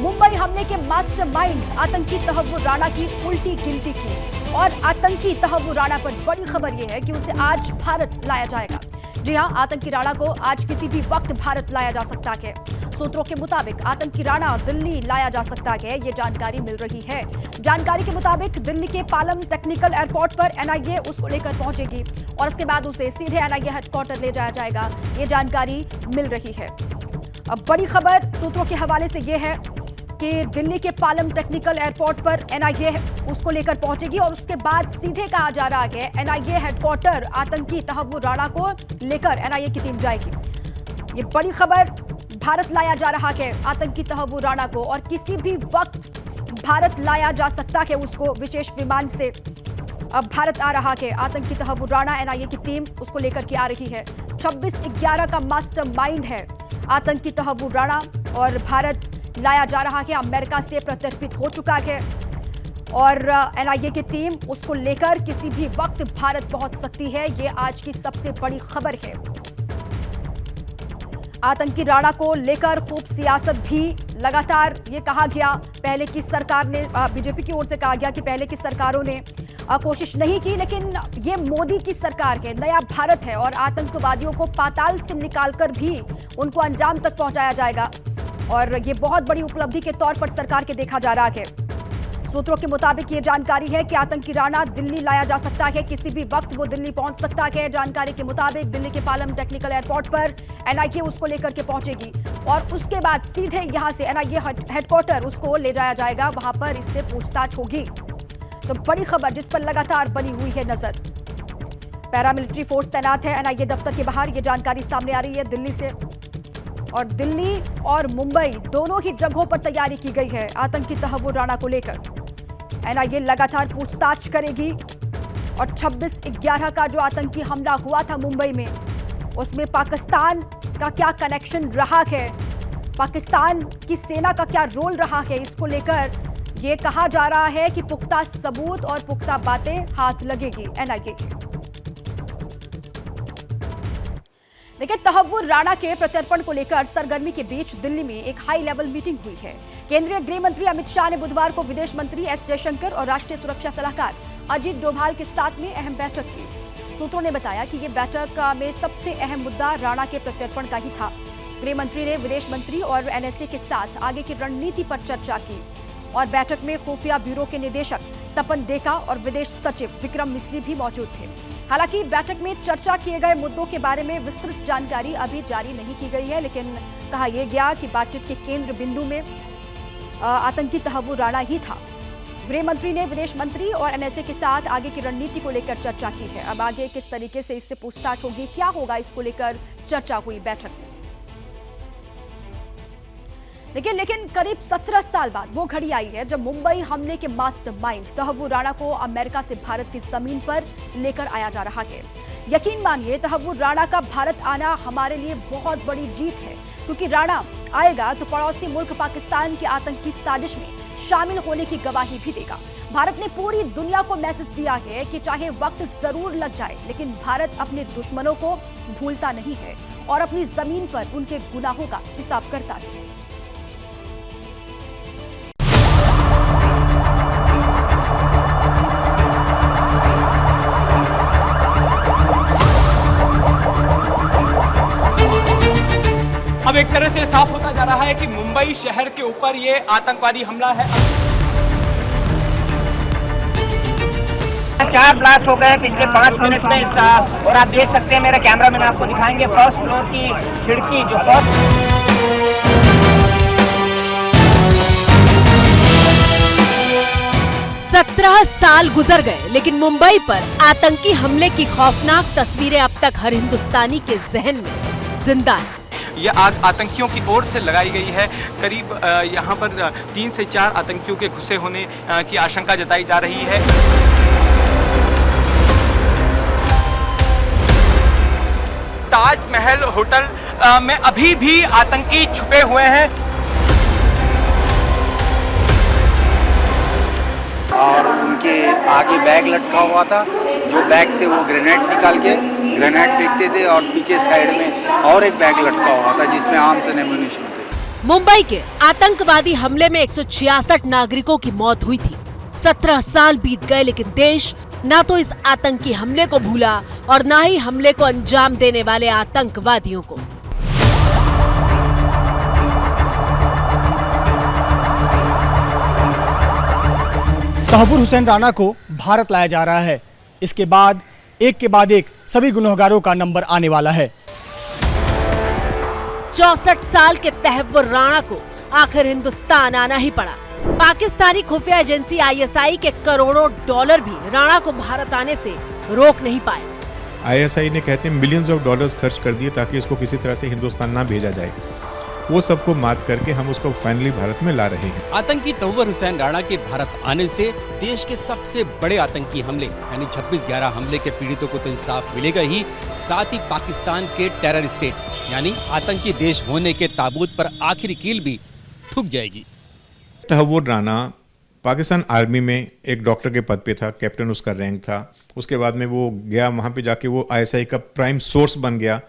मुंबई हमले के मास्टरमाइंड आतंकी तहव्वुर राणा की उल्टी गिनती की और आतंकी तहव्वुर राणा पर बड़ी खबर यह है कि उसे आज भारत लाया जाएगा। जी हां, आतंकी राणा को आज किसी भी वक्त भारत लाया जा सकता है। सूत्रों के मुताबिक आतंकी राणा दिल्ली लाया जा सकता है, ये जानकारी मिल रही है। जानकारी के मुताबिक दिल्ली के पालम टेक्निकल एयरपोर्ट पर एनआईए उसको लेकर पहुंचेगी और उसके बाद उसे सीधे एनआईए हेडक्वार्टर ले जाया जाएगा, ये जानकारी मिल रही है। अब बड़ी खबर सूत्रों के हवाले से यह है कि दिल्ली के पालम टेक्निकल एयरपोर्ट पर एनआईए उसको लेकर पहुंचेगी और उसके बाद सीधे कहा जा रहा है एनआईए हेडक्वार्टर आतंकी तहव्वुर राणा को लेकर एनआईए की टीम जाएगी। ये बड़ी खबर, भारत लाया जा रहा है आतंकी तहव्वुर राणा को और किसी भी वक्त भारत लाया जा सकता है उसको। विशेष विमान से अब भारत आ रहा है आतंकी तहव्वुर राणा, एनआईए की टीम उसको लेकर के आ रही है। 26/11 का मास्टरमाइंड है आतंकी तहव्वुर राणा और भारत लाया जा रहा है। अमेरिका से प्रत्यर्पित हो चुका है और एनआईए की टीम उसको लेकर किसी भी वक्त भारत पहुंच सकती है। ये आज की सबसे बड़ी खबर है। आतंकी राणा को लेकर खूब सियासत भी लगातार ये कहा गया, पहले की सरकार ने बीजेपी की ओर से कहा गया कि पहले की सरकारों ने कोशिश नहीं की, लेकिन ये मोदी की सरकार है, नया भारत है और आतंकवादियों को पाताल से निकालकर भी उनको अंजाम तक पहुंचाया जाएगा और ये बहुत बड़ी उपलब्धि के तौर पर सरकार के देखा जा रहा है। सूत्रों के मुताबिक ये जानकारी है कि आतंकी राणा दिल्ली लाया जा सकता है, किसी भी वक्त वो दिल्ली पहुंच सकता है। जानकारी के मुताबिक दिल्ली के पालम टेक्निकल एयरपोर्ट पर एनआईए उसको लेकर के पहुंचेगी और उसके बाद सीधे यहां से एनआईए हेडक्वार्टर उसको ले जाया जाएगा, वहां पर इससे पूछताछ होगी। तो बड़ी खबर जिस पर लगातार बनी हुई है नजर। पैरामिलिट्री फोर्स तैनात है एनआईए दफ्तर के बाहर, ये जानकारी सामने आ रही है दिल्ली से। और दिल्ली और मुंबई दोनों ही जगहों पर तैयारी की गई है आतंकी तहव्वुर राणा को लेकर। एनआईए लगातार पूछताछ करेगी और 26/11 का जो आतंकी हमला हुआ था मुंबई में, उसमें पाकिस्तान का क्या कनेक्शन रहा है, पाकिस्तान की सेना का क्या रोल रहा है, इसको लेकर ये कहा जा रहा है कि पुख्ता सबूत और पुख्ता बातें हाथ लगेगी एनआईए की। देखिए, तहव्वुर राणा के प्रत्यर्पण को लेकर सरगर्मी के बीच दिल्ली में एक हाई लेवल मीटिंग हुई है। केंद्रीय गृह मंत्री अमित शाह ने बुधवार को विदेश मंत्री एस जयशंकर और राष्ट्रीय सुरक्षा सलाहकार अजीत डोभाल के साथ में अहम बैठक की। सूत्रों ने बताया कि ये बैठक में सबसे अहम मुद्दा राणा के प्रत्यर्पण का ही था। गृह मंत्री ने विदेश मंत्री और एनएसए के साथ आगे की रणनीति पर चर्चा की और बैठक में खुफिया ब्यूरो के निदेशक तपन डेका और विदेश सचिव विक्रम मिस्री भी मौजूद थे। हालांकि बैठक में चर्चा किए गए मुद्दों के बारे में विस्तृत जानकारी अभी जारी नहीं की गई है, लेकिन कहा यह गया कि बातचीत के केंद्र बिंदु में आतंकी तहव्वुर राणा ही था। गृह मंत्री ने विदेश मंत्री और एनएसए के साथ आगे की रणनीति को लेकर चर्चा की है। अब आगे किस तरीके से इससे पूछताछ होगी, क्या होगा, इसको लेकर चर्चा हुई बैठक में। देखिए, लेकिन करीब 17 साल बाद वो घड़ी आई है जब मुंबई हमले के मास्टरमाइंड तहव्वुर राणा को अमेरिका से भारत की जमीन पर लेकर आया जा रहा है। यकीन मानिए, तहव्वुर राणा का भारत आना हमारे लिए बहुत बड़ी जीत है, क्योंकि राणा आएगा तो पड़ोसी मुल्क पाकिस्तान की आतंकी साजिश में शामिल होने की गवाही भी देगा। भारत ने पूरी दुनिया को मैसेज दिया है कि चाहे वक्त जरूर लग जाए, लेकिन भारत अपने दुश्मनों को भूलता नहीं है और अपनी जमीन पर उनके गुनाहों का हिसाब करता है। अब एक तरह से साफ होता जा रहा है कि मुंबई शहर के ऊपर ये आतंकवादी हमला है। 4 ब्लास्ट हो गए पिछले 5 मिनट में इसका, और आप देख सकते हैं, मेरा कैमरा मैन आपको दिखाएंगे फर्स्ट फ्लोर की खिड़की जो 17 साल गुजर गए, लेकिन मुंबई पर आतंकी हमले की खौफनाक तस्वीरें अब तक हर हिंदुस्तानी के जहन में जिंदा है। ये आग आतंकियों की ओर से लगाई गई है। करीब यहाँ पर 3 से 4 आतंकियों के घुसे होने की आशंका जताई जा रही है। ताजमहल होटल में अभी भी आतंकी छुपे हुए हैं और उनके आगे बैग लटका हुआ था, जो बैग से वो ग्रेनेड निकाल के ग्रेनेड फेंकते थे और पीछे साइड में और एक बैग लटका हुआ था जिसमें आर्म्स एंड एम्यूनिशन थे। मुंबई के आतंकवादी हमले में 166 नागरिकों की मौत हुई थी। 17 साल बीत गए, लेकिन देश न तो इस आतंकी हमले को भूला और न ही हमले को अंजाम देने वाले आतंकवादियों को। तहव्वुर हुसैन राणा को भारत लाया जा रहा है। इसके बाद एक सभी गुनहगारों का नंबर आने वाला है। 64 साल के तहव्वुर राणा को आखिर हिंदुस्तान आना ही पड़ा। पाकिस्तानी खुफिया एजेंसी ISI के करोड़ों डॉलर भी राणा को भारत आने से रोक नहीं पाए। ISI ने कहते हैं मिलियंस ऑफ डॉलर्स खर्च कर दिए ताकि उसको किसी तरह से हिंदुस्तान ना भेजा जाए। वो सबको मात करके हम उसको फाइनली भारत में ला रहे हैं। आतंकी तहव्वुर हुसैन राणा के भारत आने से देश के सबसे बड़े आतंकी हमले यानी 26/11 हमले के पीड़ितों को तो इंसाफ मिलेगा ही, साथ ही पाकिस्तान के टेरर स्टेट यानी आतंकी देश होने के ताबूत पर आखिरी कील भी ठुक जाएगी। तहव्वुर राणा पाकिस्तान आर्मी में एक डॉक्टर के पद पे था, कैप्टन उसका रैंक था। उसके बाद में वो गया, वहाँ पे जाके वो ISI का प्राइम सोर्स बन गया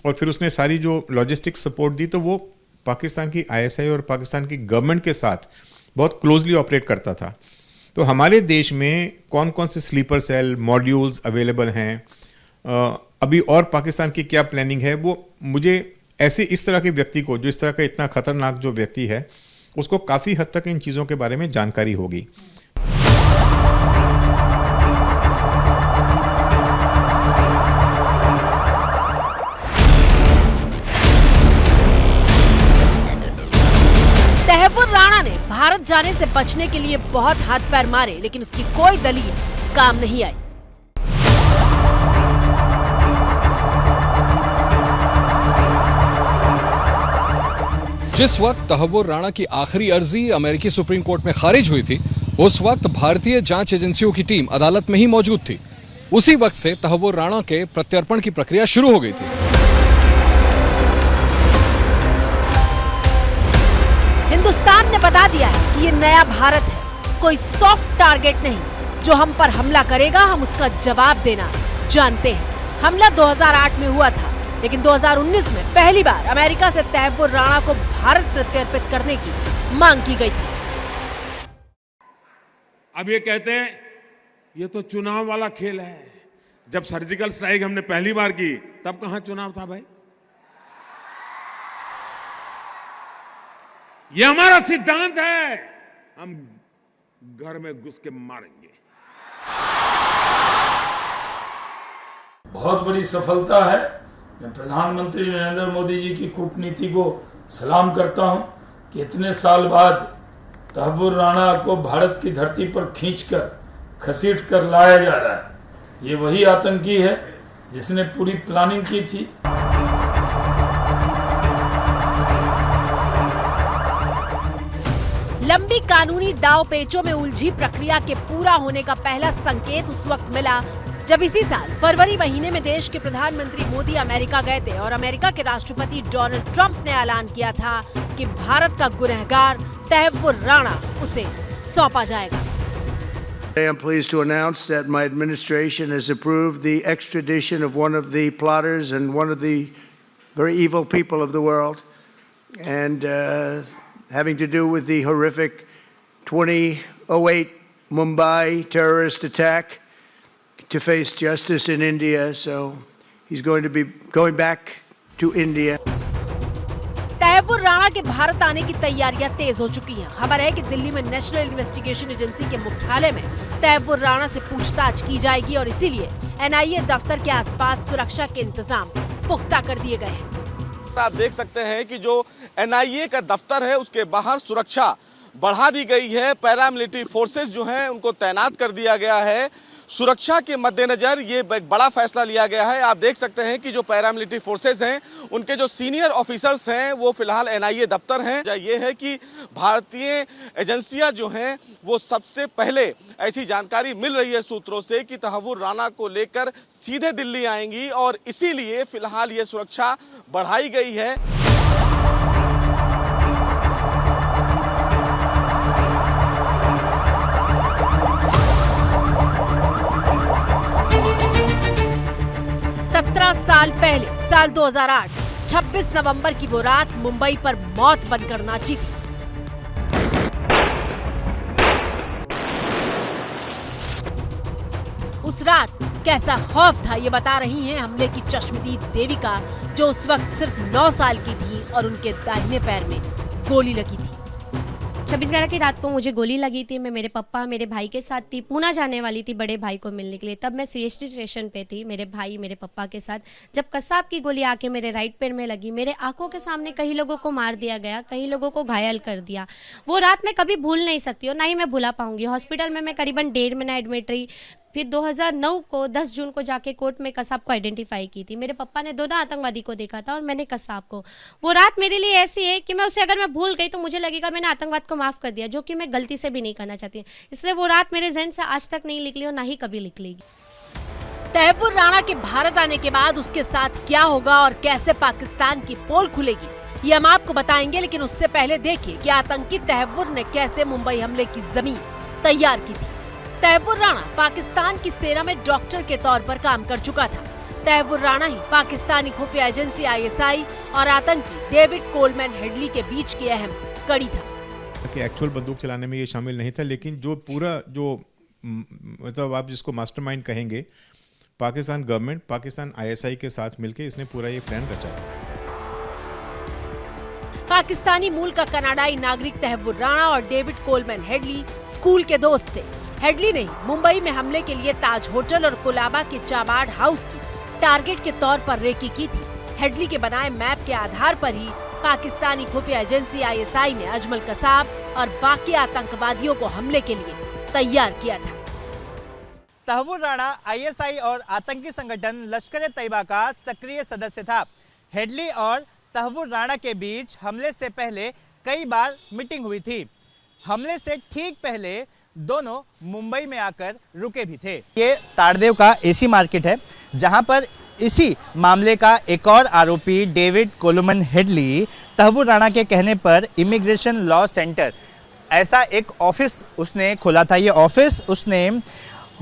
और फिर उसने सारी जो लॉजिस्टिक सपोर्ट दी, तो वो पाकिस्तान की ISI और पाकिस्तान की गवर्नमेंट के साथ बहुत क्लोजली ऑपरेट करता था। तो हमारे देश में कौन कौन से स्लीपर सेल मॉड्यूल्स अवेलेबल हैं, अभी और पाकिस्तान की क्या प्लानिंग है, वो मुझे ऐसे इस तरह के व्यक्ति को, जो इस तरह का इतना खतरनाक जो व्यक्ति है, उसको काफी हद तक इन चीजों के बारे में जानकारी होगी। तहव्वुर राणा ने भारत जाने से बचने के लिए बहुत हाथ पैर मारे, लेकिन उसकी कोई दलील काम नहीं आई। जिस वक्त तहव्वुर राणा की आखिरी अर्जी अमेरिकी सुप्रीम कोर्ट में खारिज हुई थी, उस वक्त भारतीय जांच एजेंसियों की टीम अदालत में ही मौजूद थी। उसी वक्त से तहव्वुर राणा के प्रत्यर्पण की प्रक्रिया शुरू हो गई थी। हिंदुस्तान ने बता दिया है कि ये नया भारत है, कोई सॉफ्ट टारगेट नहीं। जो हम पर हमला करेगा हम उसका जवाब देना जानते हैं। हमला 2008 में हुआ था, लेकिन 2019 में पहली बार अमेरिका से तहव्वुर राणा को भारत प्रत्यर्पित करने की मांग की गई थी। अब ये कहते हैं ये तो चुनाव वाला खेल है। जब सर्जिकल स्ट्राइक हमने पहली बार की तब कहां चुनाव था भाई? ये हमारा सिद्धांत है, हम घर में घुस के मारेंगे। बहुत बड़ी सफलता है। मैं प्रधानमंत्री नरेंद्र मोदी जी की कूटनीति को सलाम करता हूं कि इतने साल बाद तहव्वुर राणा को भारत की धरती पर खींचकर घसीट कर लाया जा रहा है। ये वही आतंकी है जिसने पूरी प्लानिंग की थी। लंबी कानूनी दाव पेचों में उलझी प्रक्रिया के पूरा होने का पहला संकेत उस वक्त मिला जब इसी साल फरवरी महीने में देश के प्रधानमंत्री मोदी अमेरिका गए थे और अमेरिका के राष्ट्रपति डोनाल्ड ट्रंप ने ऐलान किया था कि भारत का गुनहगार तहव्वुर राणा उसे सौंपा जाएगा। I am pleased to announce that my administration has approved the extradition of one of the plotters and one of the very evil people of the world, and having to do with the horrific 2008 Mumbai terrorist attack, to face justice in India. So he's going to be going back to India. Tahawwur Rana के भारत आने की तैयारियां तेज हो चुकी हैं। खबर है कि दिल्ली में नेशनल इन्वेस्टिगेशन एजेंसी के मुख्यालय में तहव्वुर राणा से पूछताछ की जाएगी और इसीलिए NIA दफ्तर के आसपास सुरक्षा के इंतजाम पुख्ता कर दिए गए हैं। आप देख सकते हैं कि जो NIA का दफ्तर है उसके बाहर सुरक्षा बढ़ा दी गई है। पैरामिलिट्री फोर्सेस जो हैं उनको तैनात कर दिया गया है। सुरक्षा के मद्देनजर ये एक बड़ा फैसला लिया गया है। आप देख सकते हैं कि जो पैरामिलिट्री फोर्सेस हैं उनके जो सीनियर ऑफिसर्स हैं वो फिलहाल NIA दफ्तर हैं। ये है कि भारतीय एजेंसियां जो हैं वो सबसे पहले ऐसी जानकारी मिल रही है सूत्रों से कि तहव्वुर राणा को लेकर सीधे दिल्ली आएंगी और इसीलिए फिलहाल ये सुरक्षा बढ़ाई गई है। साल पहले साल 2008 26 नवंबर की वो रात मुंबई पर मौत बनकर नाची थी। उस रात कैसा खौफ था ये बता रही हैं हमले की चश्मदीद देविका, जो उस वक्त सिर्फ 9 साल की थी और उनके दाहिने पैर में गोली लगी थी। 26/11 की रात को मुझे गोली लगी थी। मैं मेरे पापा मेरे भाई के साथ थी, पूना जाने वाली थी बड़े भाई को मिलने के लिए। तब मैं CST स्टेशन पे थी मेरे भाई मेरे पापा के साथ, जब कसाब की गोली आके मेरे राइट पैर में लगी। मेरे आंखों के सामने कई लोगों को मार दिया गया, कई लोगों को घायल कर दिया। वो रात मैं कभी भूल नहीं सकती और ना ही मैं भुला पाऊंगी। हॉस्पिटल में मैं करीबन 1.5 महीना एडमिट रही। फिर 2009 को 10 जून को जाके कोर्ट में कसाब को आइडेंटिफाई की थी। मेरे पापा ने दोनों आतंकवादी को देखा था और मैंने कसाब को। वो रात मेरे लिए ऐसी है कि मैं उसे अगर मैं भूल गई तो मुझे लगेगा मैंने आतंकवाद को माफ कर दिया, जो कि मैं गलती से भी नहीं करना चाहती। इसलिए वो रात मेरे जहन से आज तक नहीं निकली और ना ही कभी निकलेगी। तैयबुर राणा के भारत आने के बाद उसके साथ क्या होगा और कैसे पाकिस्तान की पोल खुलेगी, ये हम आपको बताएंगे। लेकिन उससे पहले देखिए कि आतंकी तैयबुर ने कैसे मुंबई हमले की जमीन तैयार की थी। तैयबुर राणा पाकिस्तान की सेना में डॉक्टर के तौर पर काम कर चुका था। तैयबुर राणा ही पाकिस्तानी खुफिया एजेंसी ISI और आतंकी डेविड कोलमैन हेडली के बीच की अहम कड़ी था। कि एक्चुअल बंदूक चलाने में ये शामिल नहीं था, लेकिन जो पूरा जो मतलब आप जिसको मास्टरमाइंड कहेंगे, पाकिस्तान गवर्नमेंट पाकिस्तान ISI के साथ मिलकर इसने पूरा ये प्लान रचा। पाकिस्तानी मूल का कनाडाई नागरिक तैयबुर राणा और डेविड कोलमैन हेडली स्कूल के दोस्त थे। हेडली ने मुंबई में हमले के लिए ताज होटल और कोलाबा के चाबार्ड हाउस की टारगेट के तौर पर रेकी की थी। हेडली के बनाए मैप के आधार पर ही पाकिस्तानी खुफिया एजेंसी ISI ने अजमल कसाब और बाकी आतंकवादियों को हमले के लिए तैयार किया था। तैयबुर राणा ISI और आतंकी संगठन लश्कर-ए-तैयबा का सक्रिय सदस्य था। हेडली और तैयबुर राणा के बीच हमले से पहले कई बार मीटिंग हुई थी। हमले से ठीक पहले दोनों मुंबई में आकर रुके भी थे। ये ताड़देव का AC मार्केट है, जहां पर इसी मामले का एक और आरोपी डेविड कोलमैन हेडली तैयबुर राणा के कहने पर इमिग्रेशन लॉ सेंटर ऐसा एक ऑफिस उसने खोला था। ये ऑफिस उसने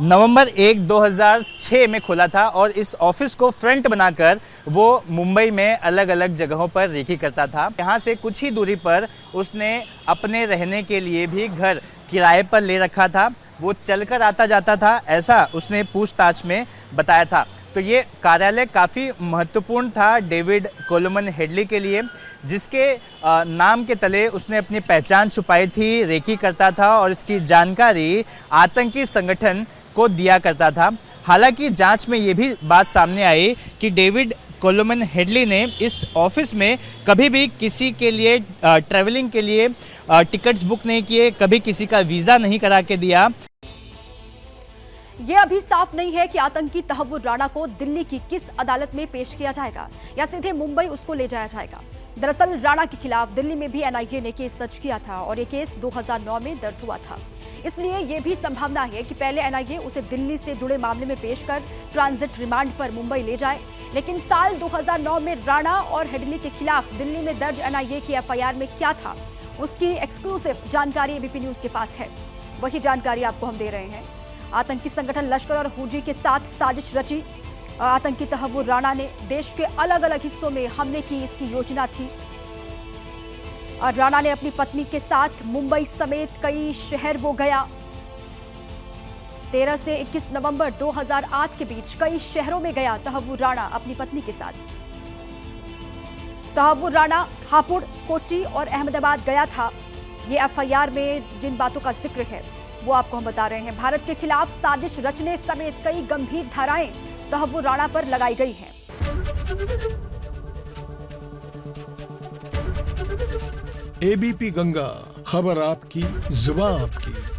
नवंबर 1, 2006 में खोला था और इस ऑफिस को फ्रंट बनाकर वो मुंबई में अलग अलग जगहों पर रेकी करता था। यहाँ से कुछ ही दूरी पर उसने अपने रहने के लिए भी घर किराए पर ले रखा था। वो चलकर आता जाता था, ऐसा उसने पूछताछ में बताया था। तो ये कार्यालय काफ़ी महत्वपूर्ण था डेविड कोलमैन हेडली के लिए, जिसके नाम के तले उसने अपनी पहचान छुपाई थी, रेकी करता था और इसकी जानकारी आतंकी संगठन को दिया करता था। हालांकि जांच में ये भी बात सामने आई कि डेविड कोलमैन हेडली ने इस ऑफिस में कभी भी किसी के लिए ट्रैवलिंग के लिए टिकट्स बुक नहीं किए, कभी किसी का वीज़ा नहीं करा के दिया। ये अभी साफ नहीं है कि आतंकी तैयबुर राणा को दिल्ली की किस अदालत में पेश किया जाएगा या सीधे मुंबई उसको ले जाया जाएगा। दरअसल राणा के खिलाफ दिल्ली में भी NIA ने केस दर्ज किया था और ये केस 2009 में दर्ज हुआ था। इसलिए ये भी संभावना है कि पहले NIA उसे दिल्ली से जुड़े मामले में पेश कर ट्रांजिट रिमांड पर मुंबई ले जाए। लेकिन साल 2009 में राणा और हेडली के खिलाफ दिल्ली में दर्ज NIA की FIR में क्या था, उसकी एक्सक्लूसिव जानकारी ABP न्यूज के पास है। वही जानकारी आपको हम दे रहे हैं। आतंकी संगठन लश्कर और हुजी के साथ साजिश रची। आतंकी तैयबुर राणा ने देश के अलग अलग हिस्सों में हमले की इसकी योजना थी और राणा ने अपनी पत्नी के साथ मुंबई समेत कई शहर वो गया। 13 से 21 नवंबर 2008 के बीच कई शहरों में गया तैयबुर राणा अपनी पत्नी के साथ। तैयबुर राणा हापुड़, कोच्चि और अहमदाबाद गया था। ये FIR में जिन बातों का जिक्र है वो आपको हम बता रहे हैं। भारत के खिलाफ साजिश रचने समेत कई गंभीर धाराएं तैयबुर राणा पर लगाई गई हैं। ABP गंगा, खबर आपकी, जुबान आपकी।